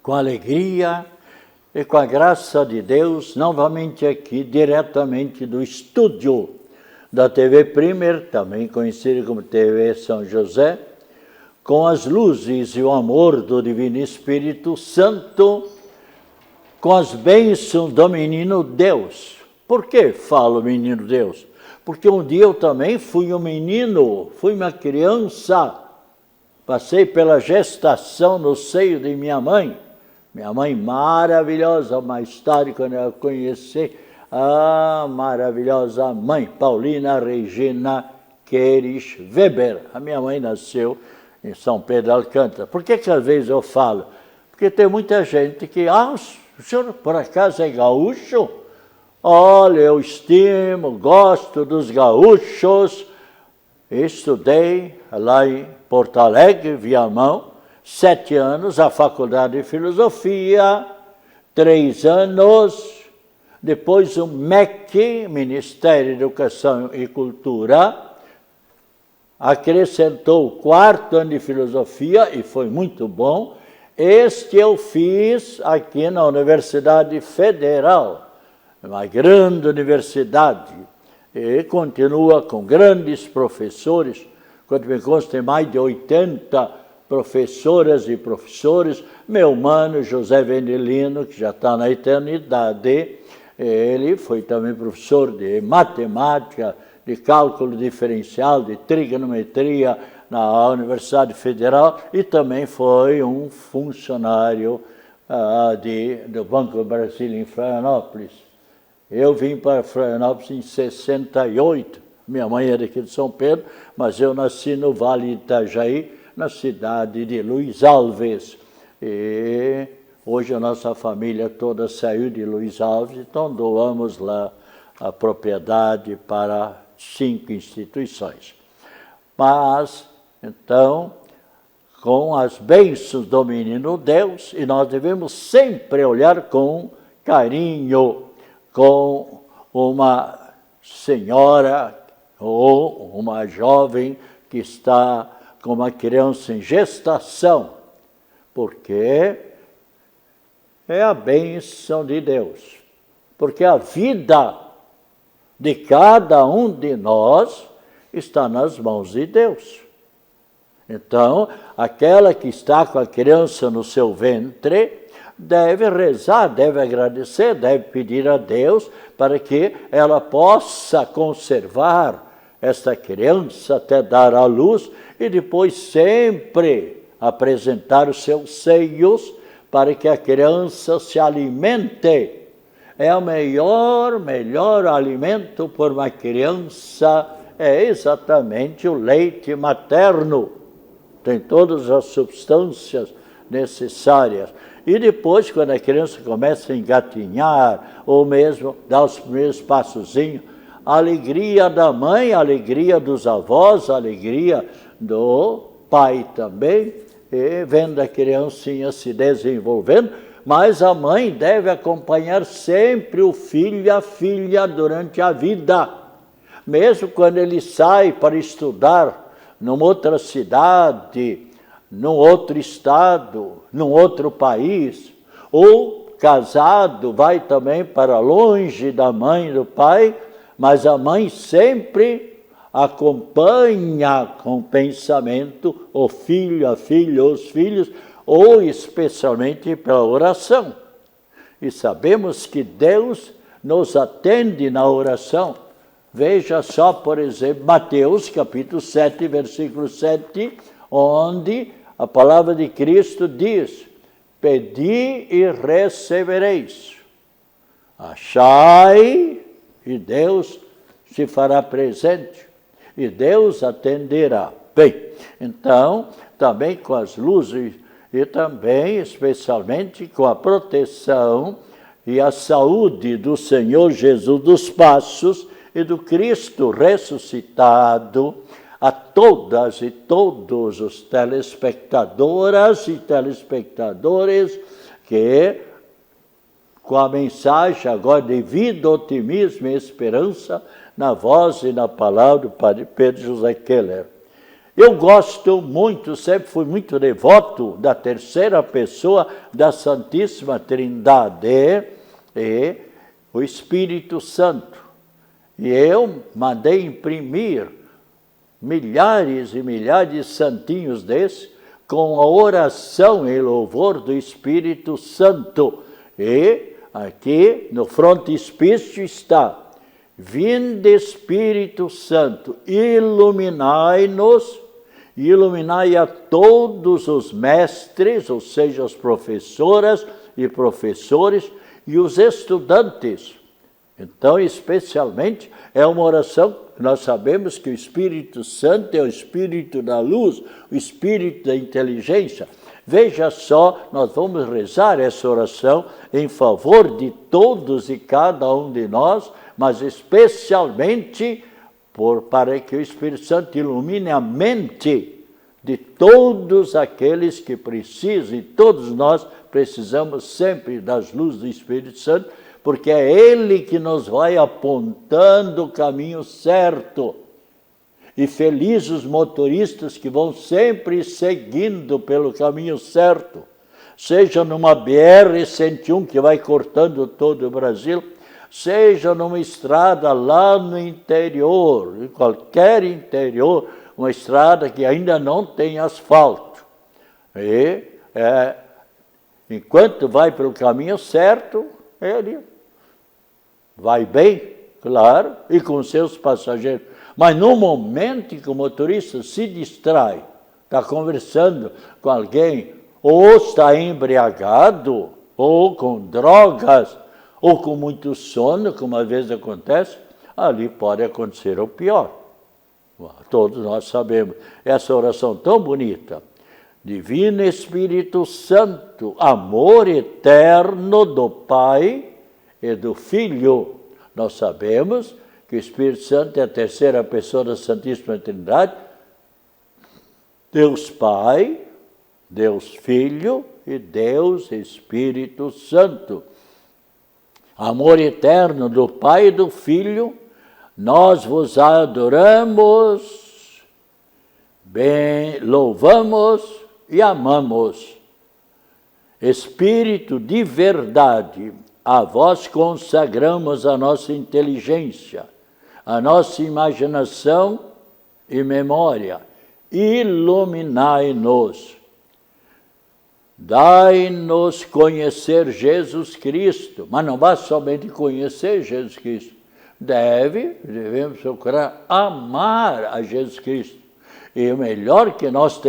com alegria e com a graça de Deus, novamente aqui, diretamente do estúdio da TV Primer, também conhecida como TV São José, com as luzes e o amor do Divino Espírito Santo, com as bênçãos do menino Deus. Por que falo menino Deus? Porque um dia eu também fui um menino, fui uma criança, passei pela gestação no seio de minha mãe maravilhosa, mais tarde quando eu conheci a maravilhosa mãe, Paulina Regina Queires Weber. A minha mãe nasceu em São Pedro de Alcântara. Por que às vezes eu falo? Porque tem muita gente que, o senhor por acaso é gaúcho? Olha, eu estimo, gosto dos gaúchos. Estudei lá em Porto Alegre, Viamão, 7 anos, a Faculdade de Filosofia, 3 anos, depois o MEC, Ministério de Educação e Cultura, acrescentou o 4º ano de Filosofia e foi muito bom. Este eu fiz aqui na Universidade Federal, uma grande universidade, e continua com grandes professores, quando me consta tem mais de 80 professoras e professores. Meu mano José Vendelino, que já está na eternidade, ele foi também professor de matemática, de cálculo diferencial, de trigonometria na Universidade Federal e também foi um funcionário do Banco do Brasil em Florianópolis. Eu vim para Florianópolis em 68, minha mãe é daqui de São Pedro, mas eu nasci no Vale de Itajaí, na cidade de Luiz Alves. E hoje a nossa família toda saiu de Luiz Alves, então doamos lá a propriedade para 5 instituições. Mas, então, com as bênçãos do menino Deus, e nós devemos sempre olhar com carinho, com uma senhora ou uma jovem que está com uma criança em gestação, porque é a bênção de Deus, porque a vida de cada um de nós está nas mãos de Deus. Então, aquela que está com a criança no seu ventre deve rezar, deve agradecer, deve pedir a Deus para que ela possa conservar esta criança até dar à luz e depois sempre apresentar os seus seios para que a criança se alimente. É o melhor alimento por uma criança, é exatamente o leite materno. Tem todas as substâncias necessárias. E depois, quando a criança começa a engatinhar, ou mesmo dar os primeiros passozinhos, a alegria da mãe, a alegria dos avós, a alegria do pai também, e vendo a criancinha se desenvolvendo, mas a mãe deve acompanhar sempre o filho e a filha durante a vida. Mesmo quando ele sai para estudar numa outra cidade, num outro estado, num outro país, ou casado, vai também para longe da mãe e do pai, mas a mãe sempre acompanha com pensamento o filho, a filha, os filhos, ou especialmente pela oração. E sabemos que Deus nos atende na oração. Veja só, por exemplo, Mateus capítulo 7, versículo 7, onde a palavra de Cristo diz: pedi e recebereis, achai e Deus se fará presente, e Deus atenderá. Bem, então, também com as luzes e também, especialmente, com a proteção e a saúde do Senhor Jesus dos Passos e do Cristo ressuscitado, a todas e todos os telespectadoras e telespectadores que, com a mensagem agora de vida, otimismo e esperança, na voz e na palavra do Padre Pedro José Keller. Eu gosto muito, sempre fui muito devoto da terceira pessoa da Santíssima Trindade e o Espírito Santo. E eu mandei imprimir milhares e milhares de santinhos desses com a oração em louvor do Espírito Santo. E aqui no frontispício está: Vinde Espírito Santo, iluminai-nos, iluminai a todos os mestres, ou seja, as professoras e professores, e os estudantes. Então, especialmente, é uma oração, nós sabemos que o Espírito Santo é o Espírito da luz, o Espírito da inteligência. Veja só, nós vamos rezar essa oração em favor de todos e cada um de nós, mas especialmente para que o Espírito Santo ilumine a mente de todos aqueles que precisam, e todos nós precisamos sempre das luzes do Espírito Santo, porque é Ele que nos vai apontando o caminho certo. E felizes os motoristas que vão sempre seguindo pelo caminho certo, seja numa BR-101 que vai cortando todo o Brasil, seja numa estrada lá no interior, em qualquer interior, uma estrada que ainda não tem asfalto. E enquanto vai pelo caminho certo, ele vai bem, claro, e com seus passageiros. Mas no momento em que o motorista se distrai, está conversando com alguém, ou está embriagado, ou com drogas, ou com muito sono, como às vezes acontece, ali pode acontecer o pior. Todos nós sabemos essa oração tão bonita. Divino Espírito Santo, amor eterno do Pai e do Filho. Nós sabemos que o Espírito Santo é a terceira pessoa da Santíssima Trindade, Deus Pai, Deus Filho e Deus Espírito Santo. Amor eterno do Pai e do Filho, nós vos adoramos, bem, louvamos e amamos. Espírito de verdade, a vós consagramos a nossa inteligência, a nossa imaginação e memória. Iluminai-nos. Dai-nos conhecer Jesus Cristo, mas não basta somente conhecer Jesus Cristo. Devemos procurar amar a Jesus Cristo. E o melhor que nós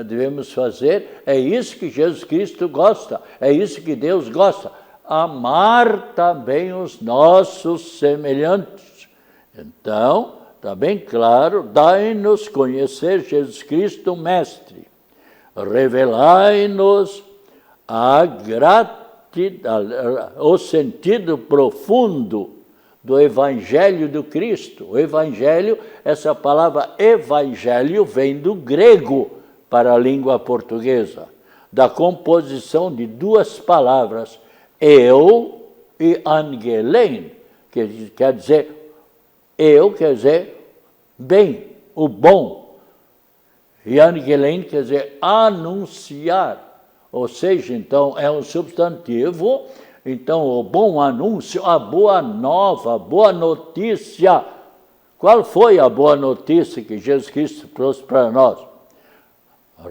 devemos fazer é isso que Jesus Cristo gosta, é isso que Deus gosta. Amar também os nossos semelhantes. Então, está bem claro, dai-nos conhecer Jesus Cristo, Mestre. Revelai-nos o sentido profundo do Evangelho do Cristo. O Evangelho, essa palavra Evangelho vem do grego para a língua portuguesa, da composição de duas palavras, eu e angelein, que quer dizer, eu quer dizer bem, o bom, e angelein quer dizer anunciar, ou seja, então é um substantivo, então o bom anúncio, a boa nova, a boa notícia. Qual foi a boa notícia que Jesus Cristo trouxe para nós?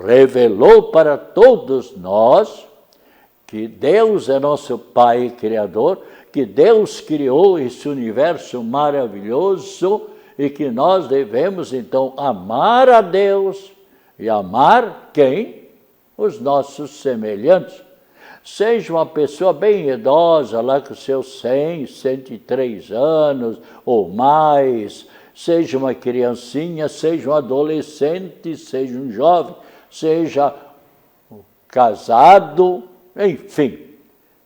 Revelou para todos nós que Deus é nosso Pai Criador, que Deus criou esse universo maravilhoso e que nós devemos, então, amar a Deus e amar quem? Os nossos semelhantes. Seja uma pessoa bem idosa, lá com seus 100, 103 anos ou mais, seja uma criancinha, seja um adolescente, seja um jovem, seja casado, enfim,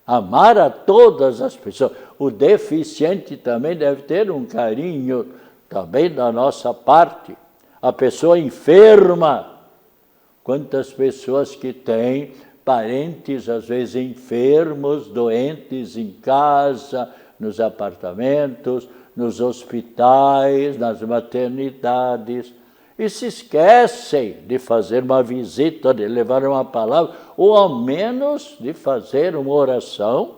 amar a todas as pessoas. O deficiente também deve ter um carinho também da nossa parte. A pessoa enferma, quantas pessoas que têm parentes, às vezes enfermos, doentes em casa, nos apartamentos, nos hospitais, nas maternidades. e se esquecem de fazer uma visita, de levar uma palavra, ou ao menos de fazer uma oração,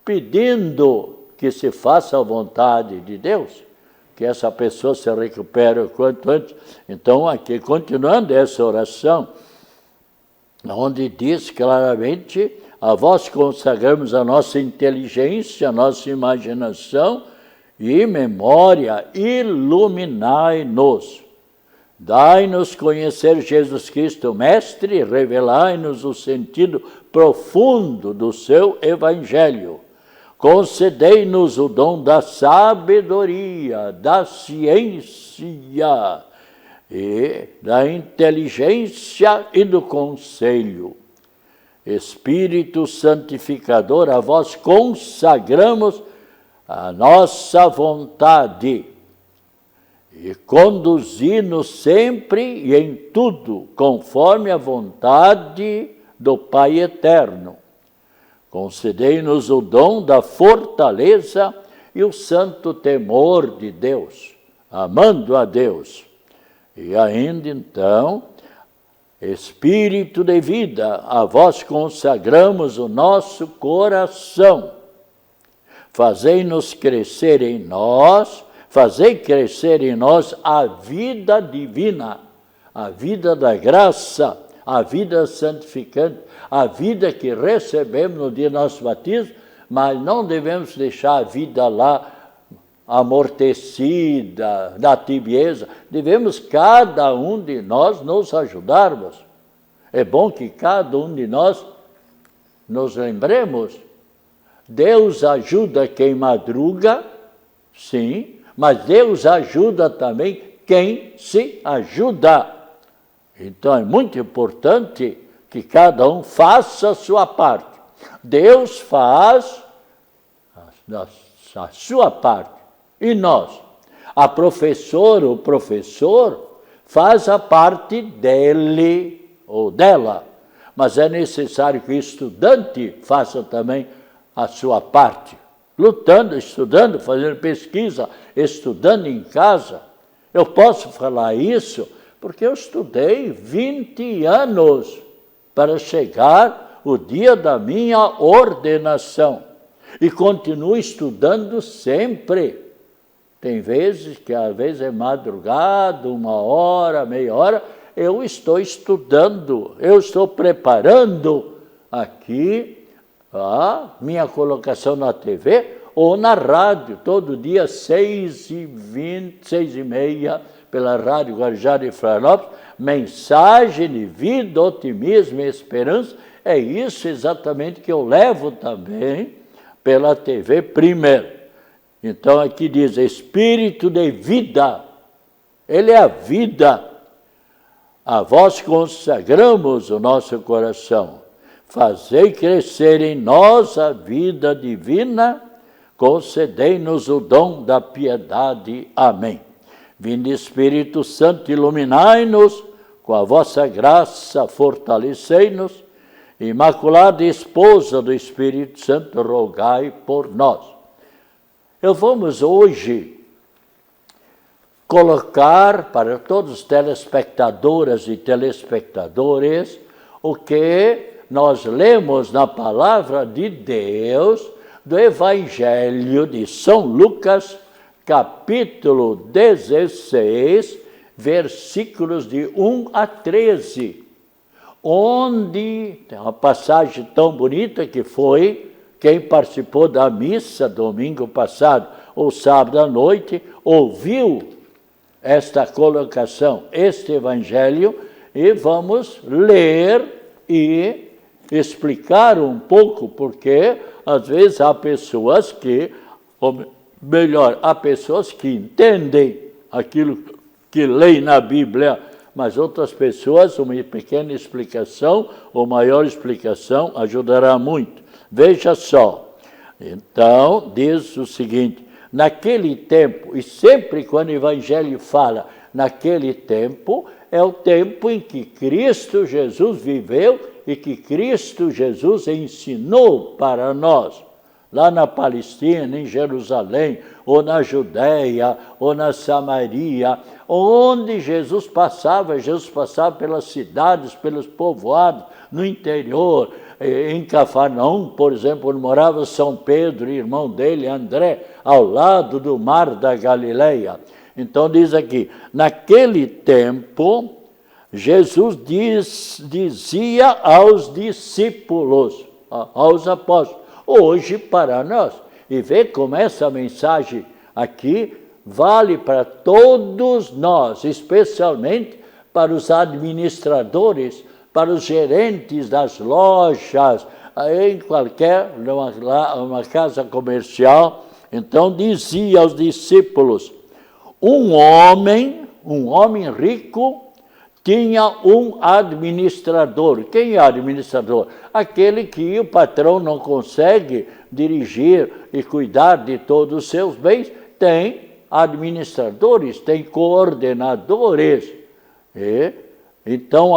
pedindo que se faça a vontade de Deus, que essa pessoa se recupere o quanto antes. Então, aqui, continuando essa oração, onde diz claramente: a vós consagramos a nossa inteligência, a nossa imaginação e memória, iluminai-nos. Dai-nos conhecer Jesus Cristo, Mestre, revelai-nos o sentido profundo do seu Evangelho. Concedei-nos o dom da sabedoria, da ciência, e da inteligência e do conselho. Espírito santificador, a vós consagramos a nossa vontade, e conduzi-nos sempre e em tudo conforme a vontade do Pai eterno. Concedei-nos o dom da fortaleza e o santo temor de Deus, amando a Deus. E ainda então, Espírito de vida, a vós consagramos o nosso coração. Fazei-nos crescer em nós, fazei crescer em nós a vida divina, a vida da graça, a vida santificante, a vida que recebemos no dia do nosso batismo, mas não devemos deixar a vida lá amortecida, da tibieza. Devemos, cada um de nós, nos ajudarmos. É bom que cada um de nós nos lembremos. Deus ajuda quem madruga, sim, mas Deus ajuda também quem se ajuda. Então é muito importante que cada um faça a sua parte. Deus faz a sua parte. E nós? A professora, o professor, faz a parte dele ou dela. Mas é necessário que o estudante faça também a sua parte. Lutando, estudando, fazendo pesquisa, estudando em casa. Eu posso falar isso porque eu estudei 20 anos para chegar o dia da minha ordenação. E continuo estudando sempre. Tem vezes que às vezes é madrugada, 1 hora, meia hora, eu estou estudando, eu estou preparando aqui a minha colocação na TV ou na rádio, todo dia 6h20, 6h30, pela Rádio Guarujá de Florianópolis, mensagem de vida, otimismo e esperança. É isso exatamente que eu levo também pela TV primeiro. Então aqui diz, Espírito de vida, Ele é a vida. A vós consagramos o nosso coração. Fazei crescer em nós a vida divina, concedei-nos o dom da piedade. Amém. Vinde Espírito Santo, iluminai-nos, com a vossa graça fortalecei-nos. Imaculada Esposa do Espírito Santo, rogai por nós. Vamos hoje colocar para todos os telespectadoras e telespectadores o que nós lemos na Palavra de Deus do Evangelho de São Lucas, capítulo 16, versículos de 1 a 13, onde tem uma passagem tão bonita que foi quem participou da missa domingo passado ou sábado à noite, ouviu esta colocação, este evangelho, e vamos ler e explicar um pouco, porque às vezes há pessoas que, ou melhor, há pessoas que entendem aquilo que leem na Bíblia, mas outras pessoas, uma pequena explicação ou maior explicação ajudará muito. Veja só, então diz o seguinte, naquele tempo, e sempre quando o Evangelho fala naquele tempo, é o tempo em que Cristo Jesus viveu e que Cristo Jesus ensinou para nós. lá na Palestina, em Jerusalém, ou na Judéia, ou na Samaria, onde Jesus passava pelas cidades, pelos povoados, no interior, em Cafarnaum, por exemplo, onde morava São Pedro e irmão dele, André, ao lado do mar da Galileia. Então diz aqui, naquele tempo, Jesus dizia aos discípulos, aos apóstolos, hoje para nós, e vê como essa mensagem aqui vale para todos nós, especialmente para os administradores, para os gerentes das lojas, em qualquer uma casa comercial. Então dizia aos discípulos, um homem rico tinha um administrador. Quem é administrador? Aquele que o patrão não consegue dirigir e cuidar de todos os seus bens, tem administradores, tem coordenadores. Então,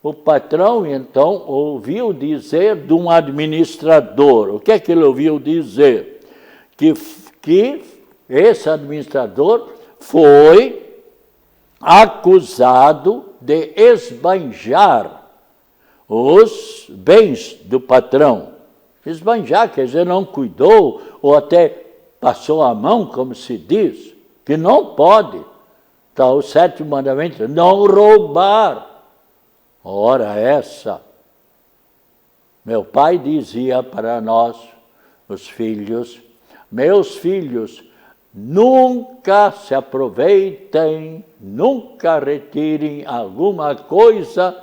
o patrão, então, ouviu dizer de um administrador. O que é que ele ouviu dizer? Que esse administrador foi acusado de esbanjar os bens do patrão. Esbanjar quer dizer não cuidou, ou até passou a mão, como se diz, que não pode. Está o 7º mandamento, não roubar. Ora essa, meu pai dizia para nós, os filhos, meus filhos, nunca se aproveitem, nunca retirem alguma coisa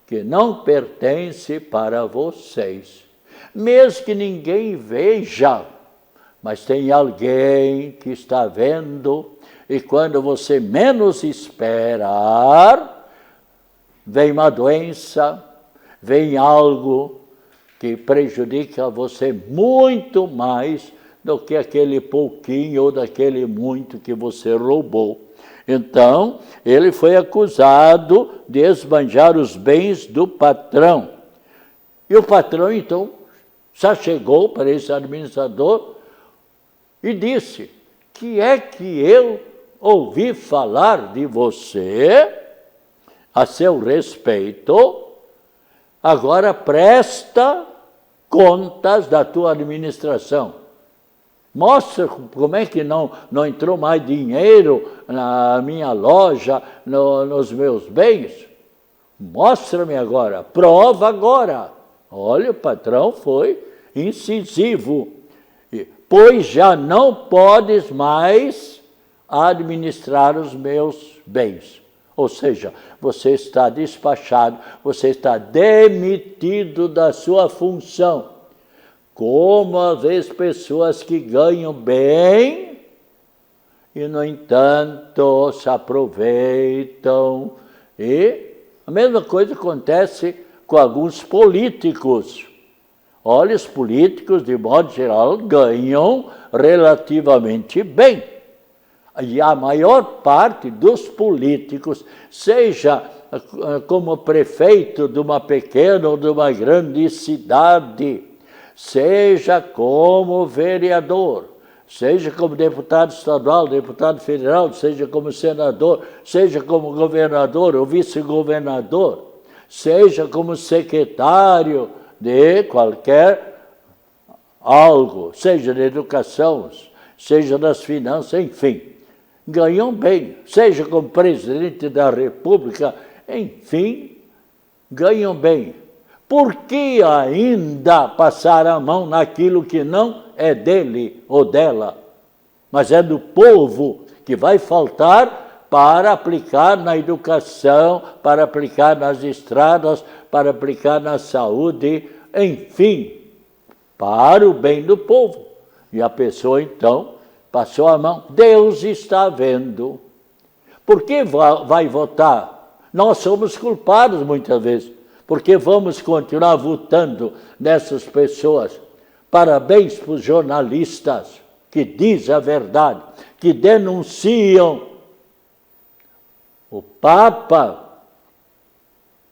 que não pertence para vocês. Mesmo que ninguém veja, mas tem alguém que está vendo, e quando você menos esperar, vem uma doença, vem algo que prejudica você muito mais do que aquele pouquinho ou daquele muito que você roubou. Então, ele foi acusado de esbanjar os bens do patrão. E o patrão, então, já chegou para esse administrador e disse, que é que eu ouvi falar de você a seu respeito, agora presta contas da tua administração. Mostra como é que não entrou mais dinheiro na minha loja, nos meus bens. Mostra-me agora, prova agora. Olha, o patrão foi incisivo. Pois já não podes mais administrar os meus bens. Ou seja, você está despachado, você está demitido da sua função. Como às vezes pessoas que ganham bem e, no entanto, se aproveitam. E a mesma coisa acontece com alguns políticos. Olha, os políticos, de modo geral, ganham relativamente bem. E a maior parte dos políticos, seja como prefeito de uma pequena ou de uma grande cidade, seja como vereador, seja como deputado estadual, deputado federal, seja como senador, seja como governador ou vice-governador, seja como secretário de qualquer algo, seja de educação, seja das finanças, enfim, ganham bem, seja como presidente da República, enfim, ganham bem. Por que ainda passar a mão naquilo que não é dele ou dela, mas é do povo, que vai faltar para aplicar na educação, para aplicar nas estradas, para aplicar na saúde, enfim, para o bem do povo. E a pessoa, então, passou a mão. Deus está vendo. Por que vai votar? Nós somos culpados muitas vezes, porque vamos continuar votando nessas pessoas. Parabéns para os jornalistas que dizem a verdade, que denunciam. O Papa,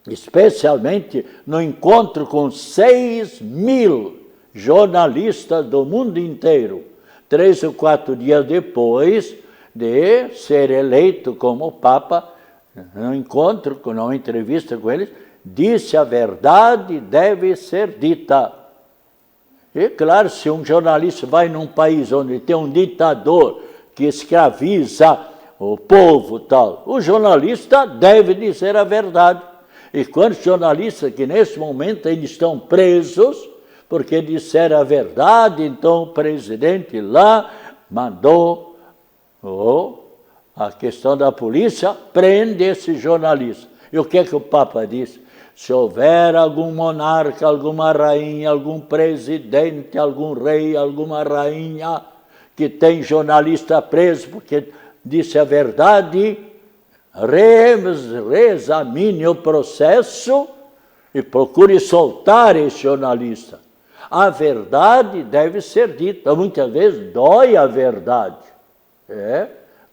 especialmente no encontro com 6.000 jornalistas do mundo inteiro. 3 ou 4 dias depois de ser eleito como Papa, num encontro, numa entrevista com eles, disse: a verdade deve ser dita. E claro, se um jornalista vai num país onde tem um ditador que escraviza o povo tal, o jornalista deve dizer a verdade. E quantos jornalistas que nesse momento ainda estão presos porque disseram a verdade, então o presidente lá mandou a questão da polícia, prende esse jornalista. E o que é que o Papa disse? Se houver algum monarca, alguma rainha, algum presidente, algum rei, alguma rainha que tem jornalista preso porque disse a verdade, reexamine o processo e procure soltar esse jornalista. A verdade deve ser dita. Muitas vezes dói a verdade,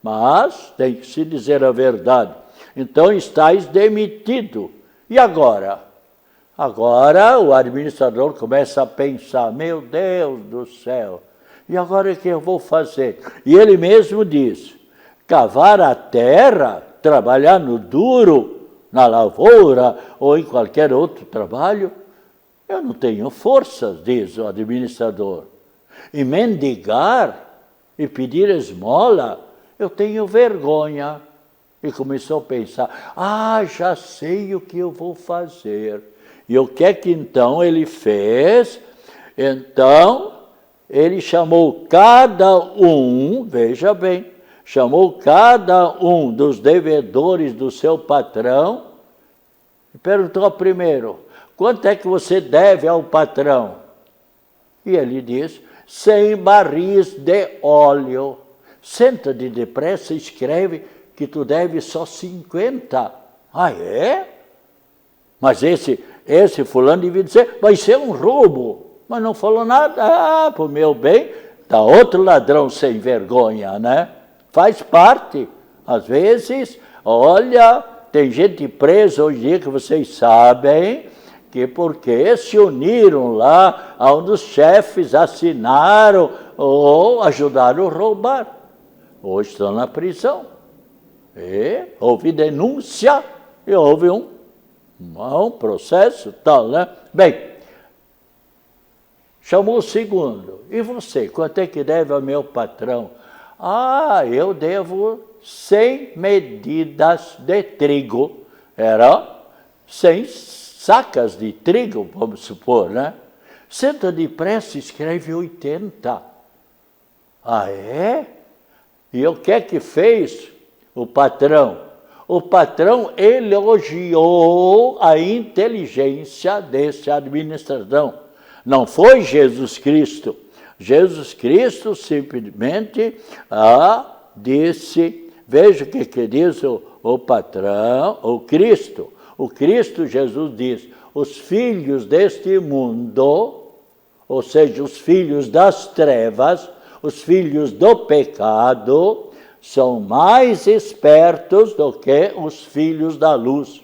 mas tem que se dizer a verdade. Então estáis demitido. E agora? Agora o administrador começa a pensar: meu Deus do céu, e agora o que eu vou fazer? E ele mesmo diz: cavar a terra, trabalhar no duro, na lavoura ou em qualquer outro trabalho, eu não tenho forças, diz o administrador. E mendigar e pedir esmola, eu tenho vergonha. E começou a pensar: já sei o que eu vou fazer. E o que é que então ele fez? Então, ele chamou cada um, veja bem, chamou cada um dos devedores do seu patrão e perguntou ao primeiro: quanto é que você deve ao patrão? E ele disse: 100 barris de óleo. Senta-te depressa e escreve que tu deves só 50. Ah, é? Mas esse fulano devia dizer: vai ser um roubo. Mas não falou nada. Por meu bem, tá outro ladrão sem vergonha, né? Faz parte. Às vezes, olha, tem gente presa hoje em dia que vocês sabem que porque se uniram lá, a um dos chefes assinaram ou ajudaram a roubar. Hoje estão na prisão. Houve denúncia e houve um processo tal, né? Bem, chamou o segundo. E você, quanto é que deve ao meu patrão? Eu devo 100 medidas de trigo. Era 100 sacas de trigo, vamos supor, né? Senta depressa e escreve 80. É? E o que é que fez o patrão? O patrão elogiou a inteligência desse administrador. Não foi Jesus Cristo. Jesus Cristo simplesmente disse, veja o que diz o patrão, o Cristo. O Cristo Jesus diz: os filhos deste mundo, ou seja, os filhos das trevas, os filhos do pecado, são mais espertos do que os filhos da luz.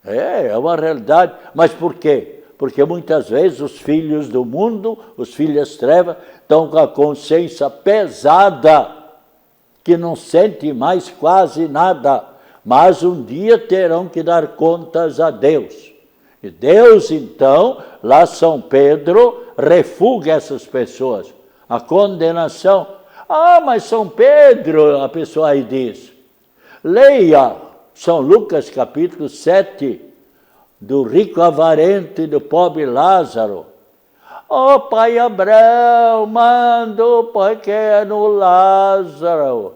É uma realidade. Mas por quê? Porque muitas vezes os filhos do mundo, os filhos das trevas, estão com a consciência pesada, que não sentem mais quase nada, mas um dia terão que dar contas a Deus. E Deus, então, lá São Pedro, refuga essas pessoas. A condenação. Mas São Pedro, a pessoa aí diz, leia São Lucas capítulo 7, do rico avarento e do pobre Lázaro. Pai Abraão, manda o pequeno Lázaro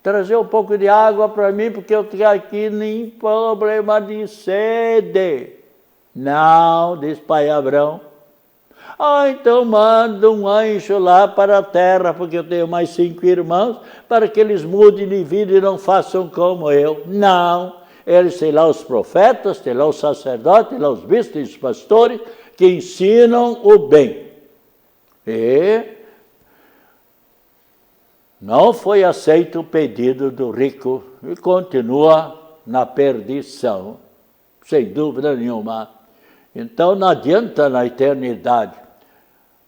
trazer um pouco de água para mim, porque eu tenho aqui nem problema de sede. Não, diz pai Abraão. Então manda um anjo lá para a terra, porque eu tenho mais 5 irmãos, para que eles mudem de vida e não façam como eu. Não, eles têm lá os profetas, têm lá os sacerdotes, têm lá os bispos, têm os pastores, que ensinam o bem. E não foi aceito o pedido do rico e continua na perdição, sem dúvida nenhuma. Então não adianta na eternidade.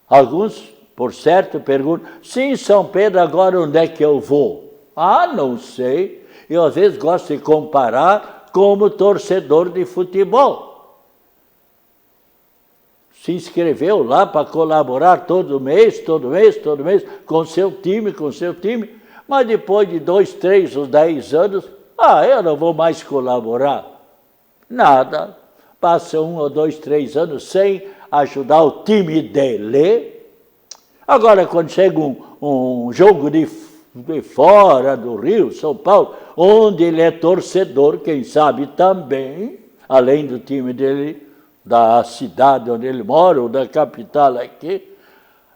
Alguns, por certo, perguntam, sim, São Pedro, agora onde é que eu vou? Ah, não sei. Eu às vezes gosto de comparar como torcedor de futebol. Se inscreveu lá para colaborar todo mês, com seu time, mas depois de 2, 3 ou 10 anos, eu não vou mais colaborar. Nada. Passa 1 ou 2, 3 anos sem ajudar o time dele. Agora, quando chega um jogo de fora do Rio, São Paulo, onde ele é torcedor, quem sabe também, além do time dele, da cidade onde ele mora, ou da capital aqui,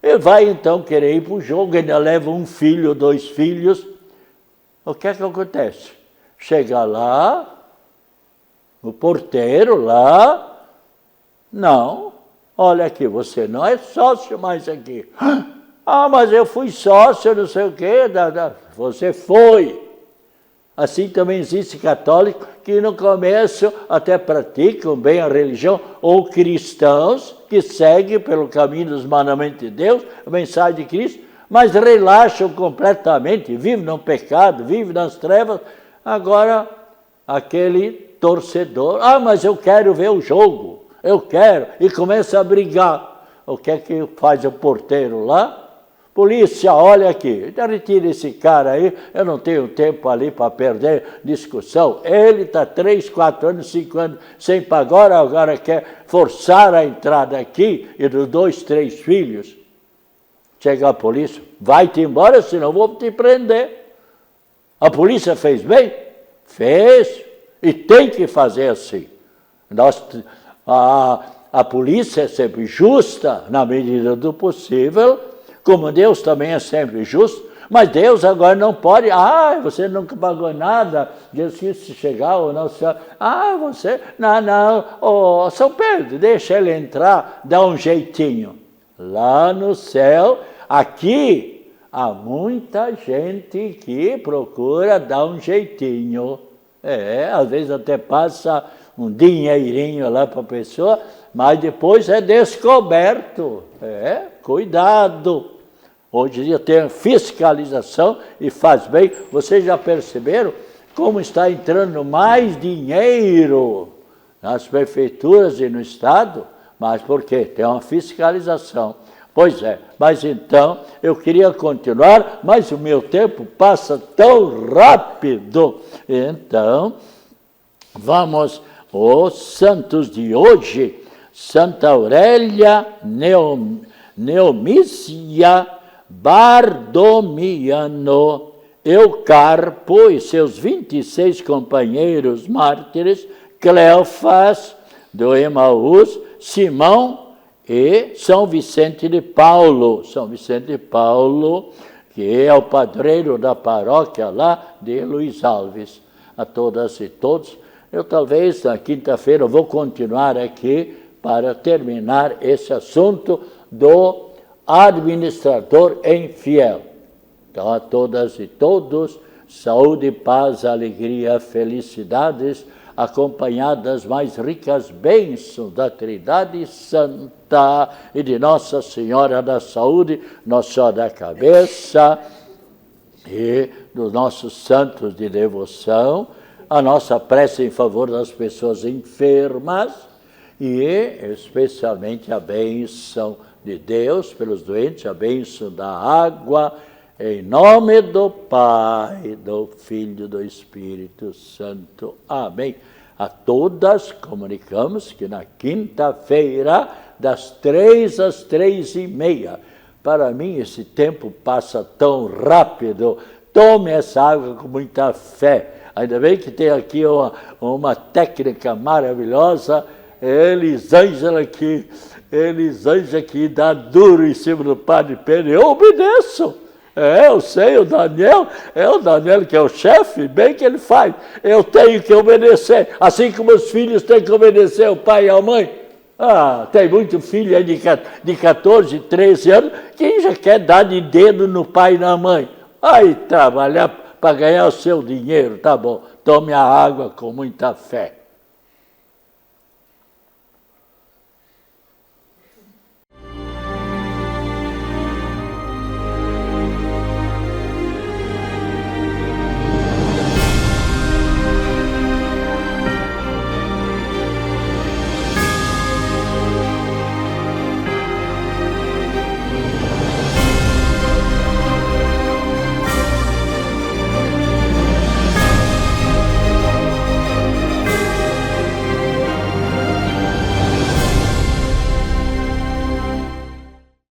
ele vai então querer ir para o jogo, ainda leva um filho, 2 filhos. O que é que acontece? Chega lá, o porteiro lá, não, olha aqui, você não é sócio mais aqui. Ah, mas eu fui sócio, não sei o quê. Você foi. Assim também existe católico que no começo até praticam bem a religião, ou cristãos que seguem pelo caminho dos mandamentos de Deus, a mensagem de Cristo, mas relaxam completamente, vivem no pecado, vivem nas trevas. Agora, aquele torcedor, mas eu quero ver o jogo, eu quero, e começa a brigar. O que é que faz o porteiro lá? Polícia, olha aqui, retira esse cara aí, eu não tenho tempo ali para perder discussão. Ele está 3, 4 anos, 5 anos sem pagar, agora quer forçar a entrada aqui e dos 2, 3 filhos. Chega a polícia, vai-te embora, senão vou te prender. A polícia fez bem? Fez, e tem que fazer assim. A polícia é sempre justa, na medida do possível, como Deus também é sempre justo, mas Deus agora não pode, você nunca pagou nada, Deus quis chegar ou não, você, não, São Pedro, deixa ele entrar, dá um jeitinho. Lá no céu, aqui, há muita gente que procura dar um jeitinho. Às vezes até passa um dinheirinho lá para a pessoa, mas depois é descoberto. Cuidado. Hoje em dia tem fiscalização e faz bem. Vocês já perceberam como está entrando mais dinheiro nas prefeituras e no Estado? Mas por quê? Tem uma fiscalização. Pois é, mas então eu queria continuar, mas o meu tempo passa tão rápido. Então, vamos, os santos de hoje, Santa Aurélia Neomícia Bardomiano, Eucarpo e seus 26 companheiros mártires, Cleofas do Emaús, Simão e São Vicente de Paulo. São Vicente de Paulo, que é o padroeiro da paróquia lá de Luiz Alves. A todas e todos, eu talvez na quinta-feira vou continuar aqui para terminar esse assunto do administrador infiel. Então, a todas e todos, saúde, paz, alegria, felicidades, acompanhadas das mais ricas bênçãos da Trindade Santa e de Nossa Senhora da Saúde, Nossa Senhora da Cabeça e dos nossos santos de devoção, a nossa prece em favor das pessoas enfermas e especialmente a bênção de Deus pelos doentes, a bênção da água, em nome do Pai, do Filho e do Espírito Santo. Amém. A todas comunicamos que na quinta-feira, das 3 às 3h30, para mim esse tempo passa tão rápido. Tome essa água com muita fé. Ainda bem que tem aqui uma técnica maravilhosa, Elisângela que dá duro em cima do padre Pedro. Eu obedeço. Eu sei, o Daniel que é o chefe, bem que ele faz. Eu tenho que obedecer, assim como os filhos têm que obedecer ao pai e à mãe. Tem muito filho aí de 14, 13 anos que já quer dar de dedo no pai e na mãe. Aí trabalhar para ganhar o seu dinheiro, tá bom. Tome a água com muita fé.